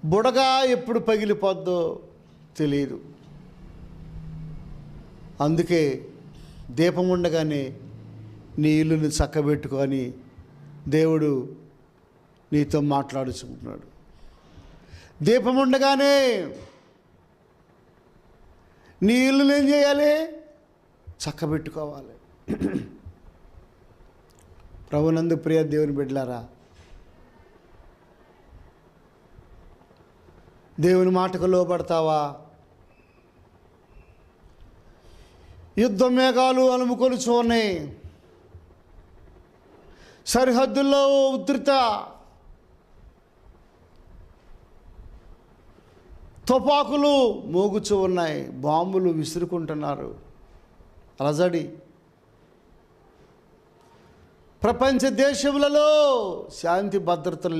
బుడగ ఎప్పుడు పగిలిపోద్దో తెలియదు. అందుకే దీపం ఉండగానే నీ ఇల్లుని చక్కబెట్టుకొని దేవుడు నీతో మాట్లాడుచుకుంటున్నాడు. దీపం ఉండగానే నీ ఇల్లుని ఏం చేయాలి? చక్కబెట్టుకోవాలి. ప్రభునందు ప్రియ దేవుని బిడ్డలారా, దేవుని మాటకు లోబడతావా? యుద్ధ మేఘాలు అలుముకొలుచు ఉన్నాయి. సరిహద్దుల్లో ఉధృత తుపాకులు మోగుచూ ఉన్నాయి. బాంబులు విసురుకుంటున్నారు. అలజడి. ప్రపంచ దేశములలో శాంతి భద్రతలు